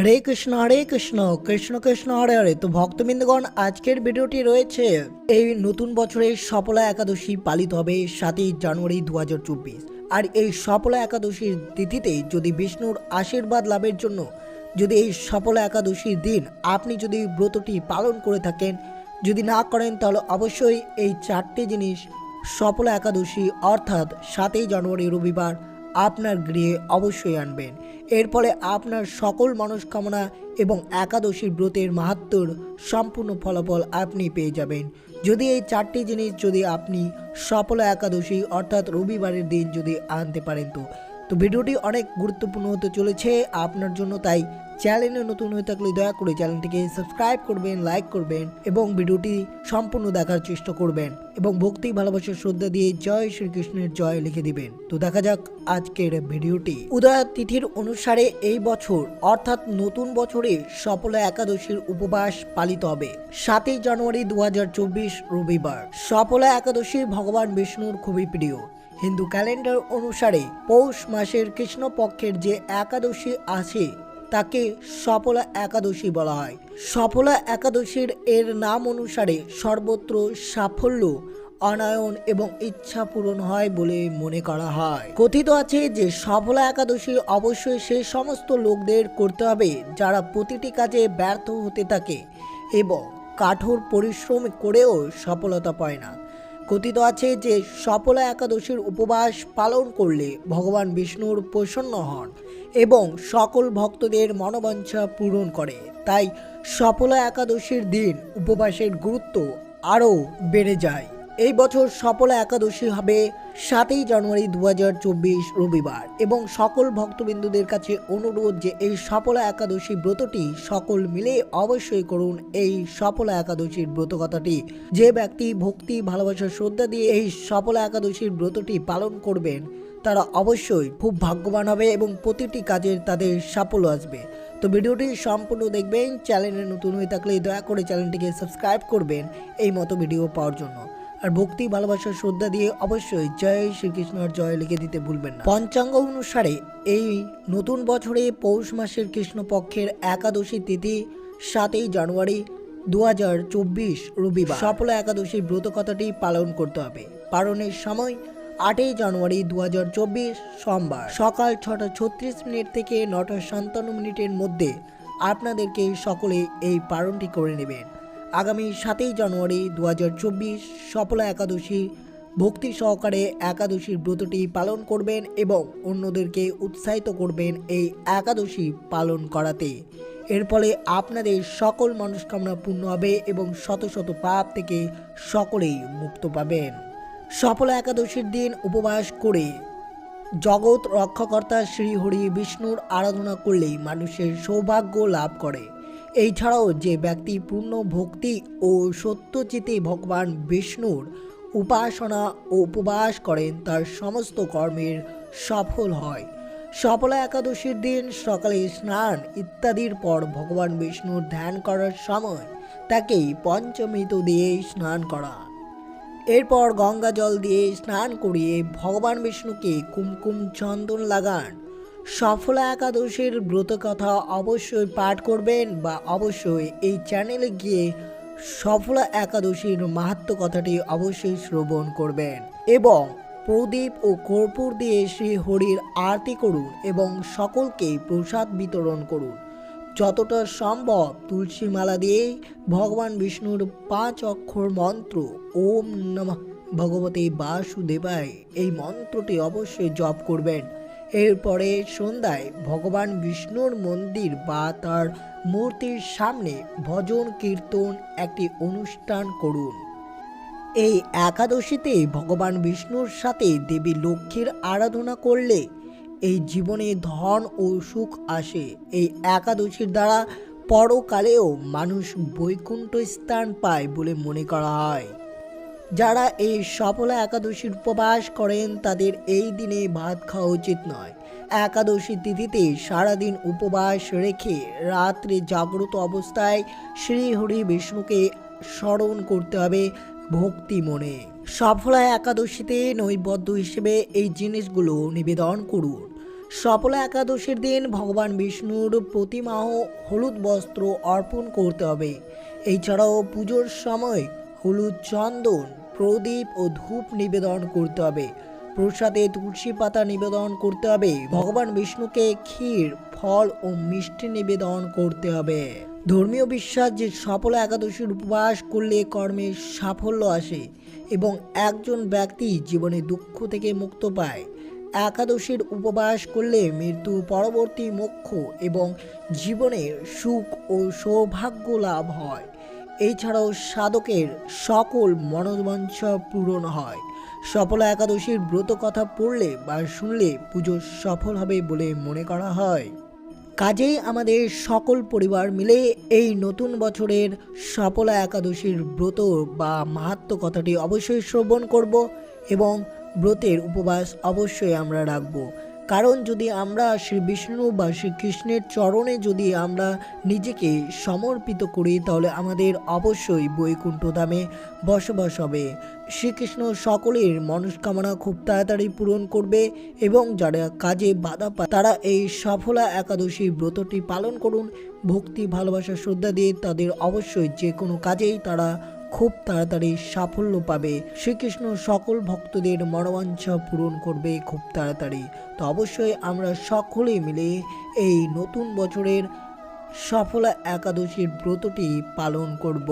হরে কৃষ্ণ কৃষ্ণ কৃষ্ণ হরে হরে। তো ভক্তবৃন্দগণ, আজকের ভিডিওটি রয়েছে এই নতুন বছরের সফলা একাদশী পালিত হবে 7ই জানুয়ারি 2024। আর এই সফলা একাদশীর তিথিতে যদি বিষ্ণুর আশীর্বাদ লাভের জন্য যদি এই সফলা একাদশীর দিন আপনি যদি ব্রতটি পালন করে থাকেন, যদি না করেন, তাহলে অবশ্যই এই 4টি জিনিস সফলা একাদশী অর্থাৎ 7ই জানুয়ারি রবিবার আপনার গৃহে অবশ্যই আনবেন। এর ফলে আপনার সকল মনস্কামনা এবং একাদশীর ব্রতের মাহাত্ম্যর সম্পূর্ণ ফলাফল আপনি পেয়ে যাবেন যদি এই 4টি জিনিস যদি আপনি সফলা একাদশী অর্থাৎ রবিবারের দিন যদি আনতে পারেন। তো ভিডিওটি অনেক গুরুত্বপূর্ণ হতে চলেছে আপনার জন্য, তাই চ্যানেলে নতুন হয়ে থাকলে দয়া করে চ্যানেলটিকে সাবস্ক্রাইব করবেন, লাইক করবেন এবং ভিডিওটি সম্পূর্ণ দেখার চেষ্টা করবেন এবং ভক্তি ভালোবাসা শ্রদ্ধা দিয়ে জয় শ্রীকৃষ্ণের জয় লিখে দিবেন। তো দেখা যাক আজকের ভিডিওটি। উদয় তিথির অনুসারে এই বছর অর্থাৎ নতুন বছরে সফলা একাদশীর উপবাস পালিত হবে 7ই জানুয়ারি 2024 রবিবার। সফলা একাদশী ভগবান বিষ্ণুর খুবই প্রিয়। হিন্দু ক্যালেন্ডার অনুসারে পৌষ মাসের কৃষ্ণপক্ষের যে একাদশী আছে তাকে সফলা একাদশী বলা হয়। সফলা একাদশীর এর নাম অনুসারে সর্বত্র সাফল্য, অনায়ন এবং ইচ্ছা পূরণ হয় বলে মনে করা হয়। কথিত আছে যে সফলা একাদশী অবশ্যই সেই সমস্ত লোকদের করতে হবে যারা প্রতিটি কাজে ব্যর্থ হতে থাকে এবং কঠোর পরিশ্রম করেও সফলতা পায় না। কথিত আছে যে সফলা একাদশীর উপবাস পালন করলে ভগবান বিষ্ণুর প্রসন্ন হন এবং সকল ভক্তদের মনোবাঞ্ছা পূরণ করে। তাই সফলা একাদশীর দিন উপবাসের গুরুত্ব আরও বেড়ে যায়। এই বছর সফলা একাদশী হবে 7ই জানুয়ারি 2024 রবিবার এবং সকল ভক্তবিন্দুদের কাছে অনুরোধ যে এই সফলা একাদশী ব্রতটি সকল মিলে অবশ্যই করুন। এই সফলা একাদশীর ব্রত কথাটি যে ব্যক্তি ভক্তি ভালোবাসা শ্রদ্ধা দিয়ে এই সফলা একাদশীর ব্রতটি পালন করবেন তারা অবশ্যই খুব ভাগ্যবান হবে এবং প্রতিটি কাজের তাদের সাফল্য আসবে। তো ভিডিওটি সম্পূর্ণ দেখবেন। চ্যানেলে নতুন হয়ে থাকলে দয়া করে চ্যানেলটিকে সাবস্ক্রাইব করবেন এই মতো ভিডিও পাওয়ার জন্য। আর ভক্তি ভালোবাসা শ্রদ্ধা দিয়ে অবশ্যই জয় শ্রীকৃষ্ণের জয় লিখে দিতে ভুলবেন না। পঞ্চাঙ্গ অনুসারে এই নতুন বছরে পৌষ মাসের কৃষ্ণপক্ষের একাদশী তিথি 7ই জানুয়ারি 2024 রবিবার। সফলা একাদশী ব্রত কথাটি পালন করতে হবে। পালনের সময় 8ই জানুয়ারি 2024 সোমবার সকাল 6:36 থেকে 9:57 মধ্যে আপনাদেরকে সকলে এই পালনটি করে নেবেন। আগামী 7ই জানুয়ারি 2024 সফলা একাদশী ভক্তি সহকারে একাদশীর ব্রতটি পালন করবেন এবং অন্যদেরকে উৎসাহিত করবেন এই একাদশী পালন করাতে। এর ফলে আপনাদের সকল মনস্কামনা পূর্ণ হবে এবং শত শত পাপ থেকে সকলেই মুক্ত পাবেন। সফলা একাদশীর দিন উপবাস করে জগৎ রক্ষাকর্তা শ্রীহরি বিষ্ণুর আরাধনা করলেই মানুষের সৌভাগ্য লাভ করে। এছাড়াও যে ব্যক্তি পূর্ণ ভক্তি ও সত্যচিতে ভগবান বিষ্ণুর উপাসনা ও উপবাস করেন তার সমস্ত কর্মের সফল হয়। সফলা একাদশীর দিন সকালে স্নান ইত্যাদির পর ভগবান বিষ্ণুর ধ্যান করার সময় তাকেই পঞ্চমৃত দিয়ে স্নান করা। এরপর গঙ্গা জল দিয়ে স্নান করিয়ে ভগবান বিষ্ণুকে কুমকুম চন্দন লাগান। সফলা একাদশীর ব্রত কথা অবশ্যই পাঠ করবেন বা অবশ্যই এই চ্যানেলে গিয়ে সফলা একাদশীর মাহাত্ম্য কথাটি অবশ্যই শ্রবণ করবেন এবং প্রদীপ ও কর্পূর দিয়ে শ্রী হরির আরতি করুন এবং সকলকে প্রসাদ বিতরণ করুন। যতটা সম্ভব তুলসী মালা দিয়ে ভগবান বিষ্ণুর 5 অক্ষর মন্ত্র ওম নমঃ ভগবতে বাসুদেবায় এই মন্ত্রটি অবশ্যই জপ করবেন। এরপরে সন্ধ্যায় ভগবান বিষ্ণুর মন্দির বা তার মূর্তির সামনে ভজন কীর্তন একটি অনুষ্ঠান করুন। এই একাদশীতে ভগবান বিষ্ণুর সাথে দেবী লক্ষ্মীর আরাধনা করলে এই জীবনে ধন ও সুখ আসে। এই একাদশীর দ্বারা পরকালেও মানুষ বৈকুণ্ঠ স্থান পায় বলে মনে করা হয়। যারা এই সফলা একাদশীর উপবাস করেন তাদের এই দিনে ভাত খাওয়া উচিত নয়। একাদশী তিথিতে সারাদিন উপবাস রেখে রাত্রে জাগ্রত অবস্থায় শ্রীহরি বিষ্ণুকে স্মরণ করতে হবে ভক্তি মনে। সফলা একাদশীতে নৈবেদ্য হিসেবে এই জিনিসগুলো নিবেদন করুন। সফলা একাদশীর দিন ভগবান বিষ্ণুর প্রতিমাহ হলুদ বস্ত্র অর্পণ করতে হবে। এছাড়াও পুজোর সময় হলুদ চন্দন, প্রদীপ ও ধূপ নিবেদন করতে হবে। প্রসাদে তুলসী পাতা নিবেদন করতে হবে। ভগবান বিষ্ণুকে ক্ষীর, ফল ও মিষ্টি নিবেদন করতে হবে। ধর্মীয় বিশ্বাস যে সফলা একাদশীর উপবাস করলে কর্মে সাফল্য আসে এবং একজন ব্যক্তি জীবনে দুঃখ থেকে মুক্ত পায়। একাদশীর উপবাস করলে মৃত্যু পরবর্তী মোক্ষ এবং জীবনের সুখ ও সৌভাগ্য লাভ হয়। এছাড়াও সাধকের সকল মনোবাঞ্ছা পূরণ হয়। সফলা একাদশীর ব্রত কথা পড়লে বা শুনলে পুজো সফল হবে বলে মনে করা হয়। কাজেই আমাদের সকল পরিবার মিলে এই নতুন বছরের সফলা একাদশীর ব্রত বা মাহাত্ম্য কথাটি অবশ্যই শ্রবণ করব এবং ব্রতের উপবাস অবশ্যই আমরা রাখব। কারণ যদি আমরা শ্রী বিষ্ণু বা শ্রীকৃষ্ণের চরণে যদি আমরা নিজেকে সমর্পিত করি তাহলে আমাদের অবশ্যই বৈকুণ্ঠ ধামে বসবাস হবে। শ্রীকৃষ্ণ সকলের মনস্কামনা খুব তাড়াতাড়ি পূরণ করবে এবং যারা কাজে বাধা পায় তারা এই সফলা একাদশী ব্রতটি পালন করুন। ভক্তি, ভালোবাসা, শ্রদ্ধা দিয়ে তাদের অবশ্যই যে কোনো কাজেই তারা খুব তাড়াতাড়ি সাফল্য পাবে। শ্রীকৃষ্ণ সকল ভক্তদের মনোবাঞ্ছা পূরণ করবে খুব তাড়াতাড়ি। তো অবশ্যই আমরা সকলে মিলে এই নতুন বছরের সফলা একাদশীর ব্রতটি পালন করব।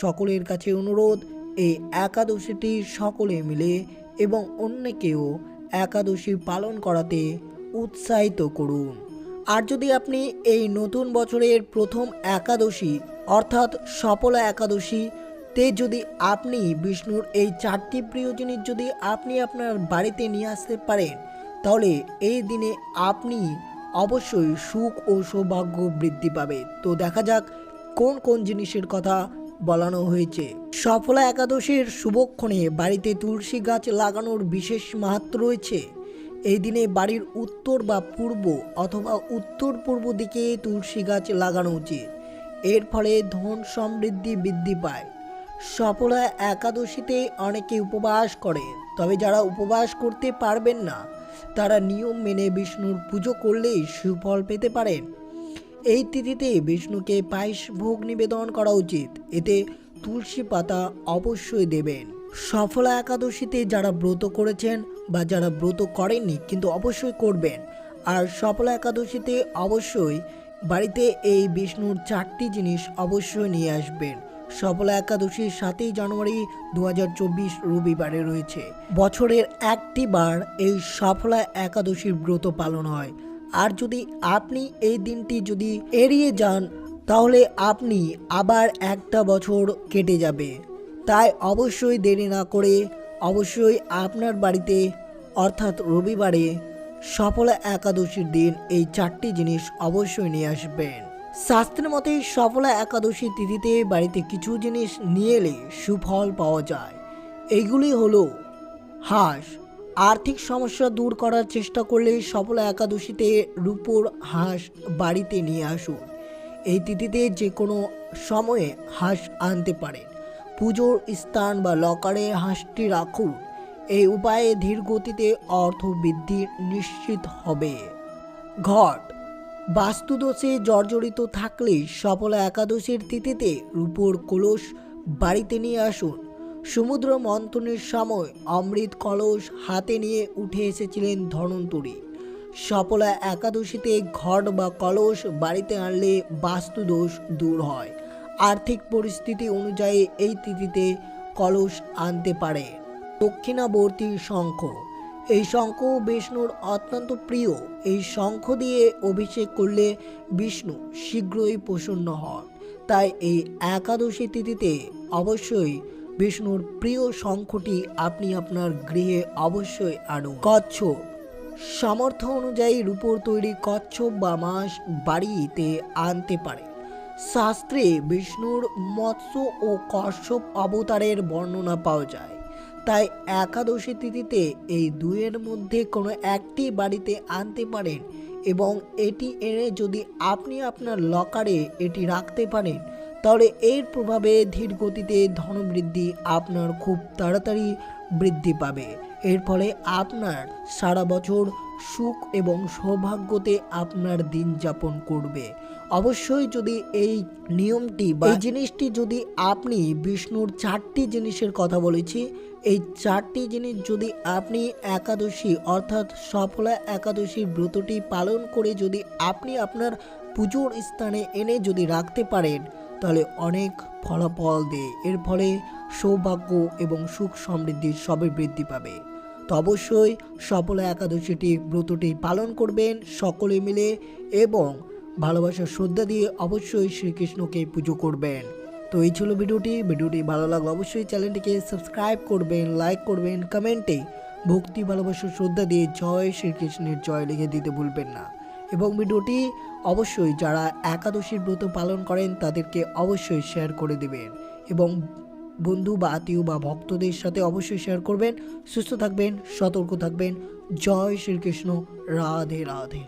সকলের কাছে অনুরোধ, এই একাদশীটি সকলে মিলে এবং অন্যকেও একাদশী পালন করাতে উৎসাহিত করুন। আর যদি আপনি এই নতুন বছরের প্রথম একাদশী অর্থাৎ সফলা একাদশী যদি আপনি বিষ্ণুর এই 4টি প্রিয় জিনিস যদি আপনি আপনার বাড়িতে নিয়ে আসতে পারেন তাহলে এই দিনে আপনি অবশ্যই সুখ ও সৌভাগ্য বৃদ্ধি পাবে। তো দেখা যাক কোন কোন জিনিসের কথা বলানো হয়েছে। সফলা একাদশীর শুভক্ষণে বাড়িতে তুলসী গাছ লাগানোর বিশেষ মাহাত্ম্য রয়েছে। এই দিনে বাড়ির উত্তর বা পূর্ব অথবা উত্তর পূর্ব দিকে তুলসী গাছ লাগানো উচিত। এর ফলে ধন সমৃদ্ধি বৃদ্ধি পায়। সফলা একাদশীতে অনেকে উপবাস করে, তবে যারা উপবাস করতে পারবেন না তারা নিয়ম মেনে বিষ্ণুর পুজো করলেই সুফল পেতে পারেন। এই তিথিতে বিষ্ণুকে পায়েস ভোগ নিবেদন করা উচিত। এতে তুলসী পাতা অবশ্যই দেবেন। সফলা একাদশীতে যারা ব্রত করেছেন বা যারা ব্রত করেননি কিন্তু অবশ্যই করবেন। আর সফলা একাদশীতে অবশ্যই বাড়িতে এই বিষ্ণুর 4টি জিনিস অবশ্যই নিয়ে আসবেন। সফলা একাদশী 7ই জানুয়ারি 2024 রবিবারে রয়েছে। বছরের একটি বার এই সফলা একাদশীর ব্রত পালন হয়। আর যদি আপনি এই দিনটি যদি এড়িয়ে যান তাহলে আপনি আবার একটা বছর কেটে যাবে। তাই অবশ্যই দেরি না করে অবশ্যই আপনার বাড়িতে অর্থাৎ রবিবারে সফলা একাদশীর দিন এই 4টি জিনিস অবশ্যই নিয়ে আসবেন। শাস্ত্রের মতে সফলা একাদশী তিথিতে বাড়িতে কিছু জিনিস নিয়ে এলে সুফল পাওয়া যায়। এইগুলি হলো হাঁস। আর্থিক সমস্যা দূর করার চেষ্টা করলে সফলা একাদশীতে রূপোর হাঁস বাড়িতে নিয়ে আসুন। এই তিথিতে যে কোনো সময়ে হাঁস আনতে পারেন। পুজোর স্থান বা লকারে হাঁসটি রাখুন। এই উপায়ে ধীর গতিতে অর্থ বৃদ্ধি নিশ্চিত হবে। ঘট বাস্তুদোষে জর্জরিত থাকলে সফলা একাদশীর তিথিতে রূপোর কলস বাড়িতে নিয়ে আসুন। সমুদ্র মন্থনের সময় অমৃত কলস হাতে নিয়ে উঠে এসেছিলেন ধন্বন্তরী। সফলা একাদশীতে ঘট বা কলস বাড়িতে আনলে বাস্তুদোষ দূর হয়। আর্থিক পরিস্থিতি অনুযায়ী এই তিথিতে কলস আনতে পারে। দক্ষিণাবর্তী শঙ্খ, এই শঙ্খ বিষ্ণুর অত্যন্ত প্রিয়। এই শঙ্খ দিয়ে অভিষেক করলে বিষ্ণু শীঘ্রই প্রসন্ন হন। তাই এই একাদশী তিথিতে অবশ্যই বিষ্ণুর প্রিয় শঙ্খটি আপনি আপনার গৃহে অবশ্যই আনুন। কচ্ছপ, সামর্থ্য অনুযায়ী রূপোর তৈরি কচ্ছপ বা মাছ বাড়িতে আনতে পারে। শাস্ত্রে বিষ্ণুর মৎস্য ও কশ্যপ অবতারের বর্ণনা পাওয়া যায়। তাই একাদশী তিথিতে এই দুয়ের মধ্যে কোনো একটি বাড়িতে আনতে পারেন এবং এটি এনে যদি আপনি আপনার লকারে এটি রাখতে পারেন তাহলে এর প্রভাবে ধীর গতিতে ধনবৃদ্ধি আপনার খুব তাড়াতাড়ি বৃদ্ধি পাবে। এর ফলে আপনার সারা বছর সুখ এবং সৌভাগ্যতে আপনার দিন যাপন করবে। অবশ্যই যদি এই নিয়মটি বা এই জিনিসটি যদি আপনি বিষ্ণুর 4টি জিনিসের কথা বলেছি, এই 4টি জিনিস যদি আপনি একাদশী অর্থাৎ সফলা একাদশীর ব্রতটি পালন করে যদি আপনি আপনার পুজোর স্থানে এনে যদি রাখতে পারেন, তাহলে অনেক ফলাফল দেয়। এর ফলে সৌভাগ্য এবং সুখ সমৃদ্ধি সবই বৃদ্ধি পাবে। তো অবশ্যই সফলা একাদশীটি ব্রতটি পালন করবেন সকলে মিলে এবং ভালোবাসার শ্রদ্ধা দিয়ে অবশ্যই শ্রীকৃষ্ণকে পুজো করবেন। তো এই ছিল ভিডিওটি ভালো লাগলে অবশ্যই চ্যানেলটিকে সাবস্ক্রাইব করবেন, লাইক করবেন, কমেন্টে ভক্তি ভালোবাসার শ্রদ্ধা দিয়ে জয় শ্রীকৃষ্ণের জয় লিখে দিতে ভুলবেন না। এবং ভিডিওটি অবশ্যই যারা একাদশীর ব্রত পালন করেন তাদেরকে অবশ্যই শেয়ার করে দেবেন এবং বন্ধু বা আত্মীয় বা ভক্তদের সাথে অবশ্যই শেয়ার করবেন। সুস্থ থাকবেন, সতর্ক থাকবেন। জয় শ্রীকৃষ্ণ, রাধে রাধে।